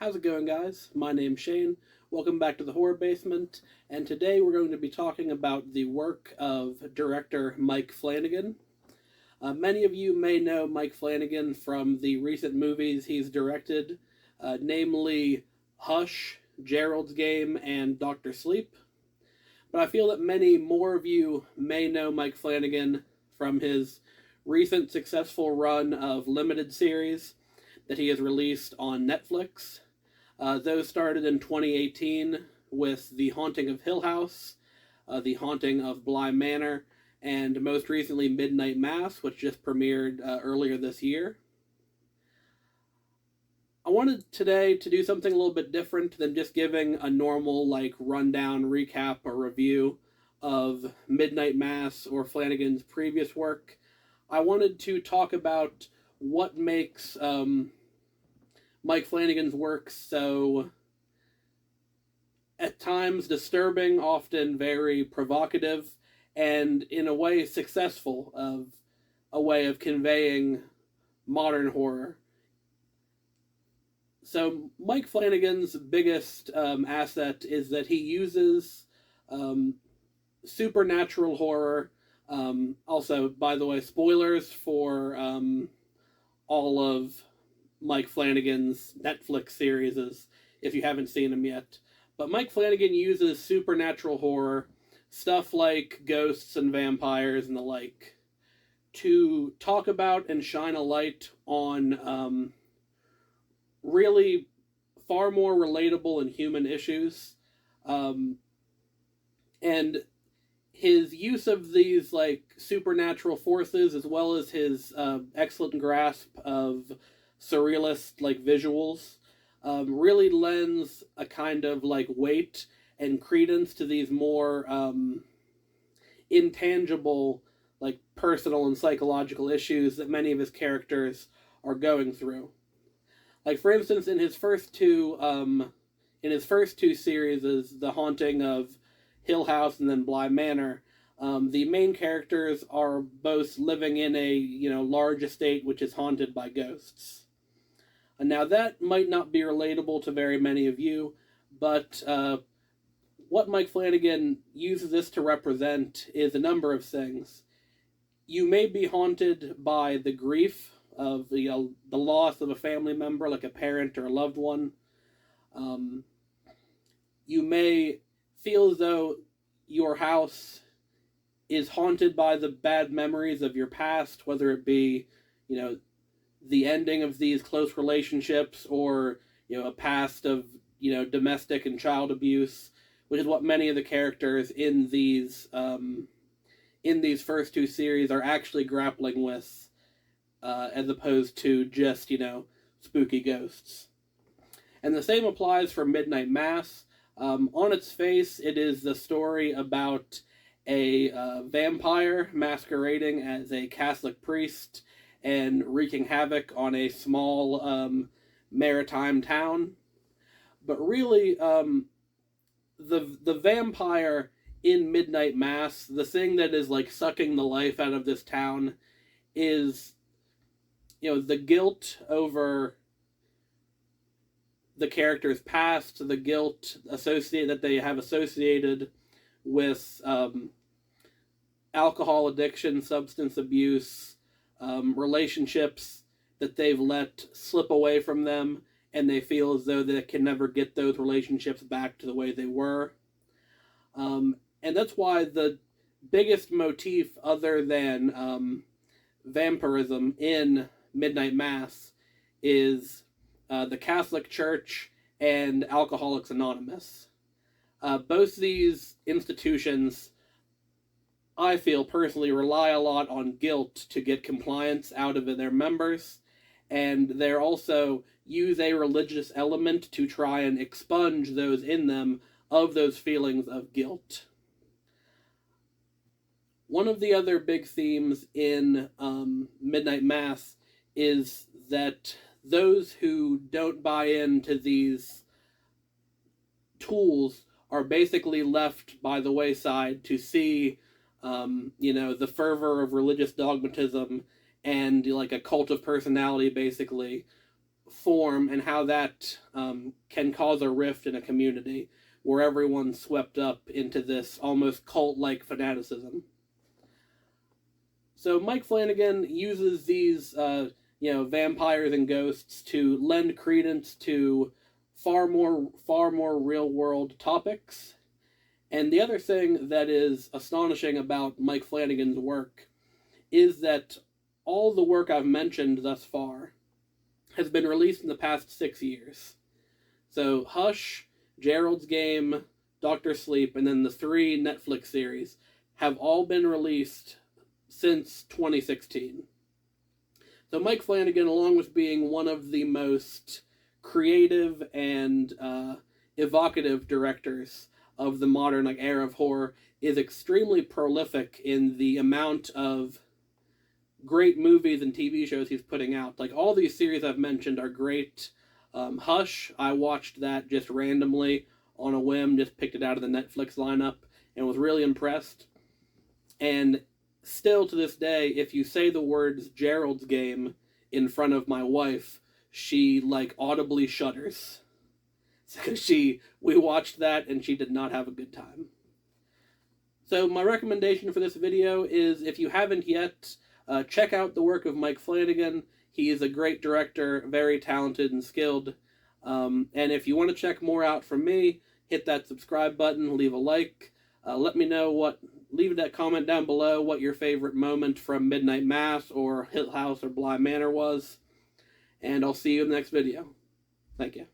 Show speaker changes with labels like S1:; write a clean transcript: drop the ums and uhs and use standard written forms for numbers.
S1: How's it going, guys? My name's Shane. Welcome back to the Horror Basement, and today we're going to be talking about the work of director Mike Flanagan. Many of you may know Mike Flanagan from the recent movies he's directed, namely Hush, Gerald's Game, and Doctor Sleep. But I feel that many more of you may know Mike Flanagan from his recent successful run of limited series that he has released on Netflix. Those started in 2018 with The Haunting of Hill House, The Haunting of Bly Manor, and most recently Midnight Mass, which just premiered earlier this year. I wanted today to do something a little bit different than just giving a normal rundown, recap, or review of Midnight Mass or Flanagan's previous work. I wanted to talk about what makes Mike Flanagan's work so, at times, disturbing, often very provocative, and in a way successful of a way of conveying modern horror. So Mike Flanagan's biggest asset is that he uses supernatural horror. Also, by the way, spoilers for all of Mike Flanagan's Netflix series if you haven't seen them yet. But Mike Flanagan uses supernatural horror, stuff like ghosts and vampires and the like, to talk about and shine a light on really far more relatable and human issues. And his use of these supernatural forces, as well as his excellent grasp of surrealist visuals, really lends a kind of weight and credence to these more intangible personal and psychological issues that many of his characters are going through. For instance, in his first two series, is The Haunting of Hill House and then Bly Manor, the main characters are both living in a large estate which is haunted by ghosts. And now that might not be relatable to very many of you, but what Mike Flanagan uses this to represent is a number of things. You may be haunted by the grief of the loss of a family member, like a parent or a loved one. You may feel as though your house is haunted by the bad memories of your past, whether it be, the ending of these close relationships or, a past of, domestic and child abuse, which is what many of the characters in these first two series are actually grappling with, as opposed to just, spooky ghosts. And the same applies for Midnight Mass. On its face, it is the story about a vampire masquerading as a Catholic priest and wreaking havoc on a small maritime town. But really, the vampire in Midnight Mass, the thing that is sucking the life out of this town, is the guilt over the character's past, the guilt that they have associated with alcohol addiction, substance abuse, relationships that they've let slip away from them, and they feel as though they can never get those relationships back to the way they were. And that's why the biggest motif other than vampirism in Midnight Mass is the Catholic Church and Alcoholics Anonymous. Both these institutions, I feel personally, rely a lot on guilt to get compliance out of their members, and they also use a religious element to try and expunge those in them of those feelings of guilt. One of the other big themes in Midnight Mass is that those who don't buy into these tools are basically left by the wayside to see the fervor of religious dogmatism and a cult of personality basically form and how that can cause a rift in a community where everyone's swept up into this almost cult-like fanaticism. So Mike Flanagan uses these, vampires and ghosts to lend credence to far more real-world topics. And the other thing that is astonishing about Mike Flanagan's work is that all the work I've mentioned thus far has been released in the past 6 years. So Hush, Gerald's Game, Dr. Sleep, and then the 3 Netflix series have all been released since 2016. So Mike Flanagan, along with being one of the most creative and evocative directors of the modern era of horror, is extremely prolific in the amount of great movies and TV shows he's putting out. Like, all these series I've mentioned are great. Hush, I watched that just randomly on a whim, just picked it out of the Netflix lineup, and was really impressed. And still to this day, if you say the words Gerald's Game in front of my wife, she, audibly shudders. So we watched that, and she did not have a good time. So my recommendation for this video is, if you haven't yet, check out the work of Mike Flanagan. He is a great director, very talented and skilled. And if you want to check more out from me, hit that subscribe button, leave a like. Let me know leave that comment down below what your favorite moment from Midnight Mass or Hill House or Bly Manor was. And I'll see you in the next video. Thank you.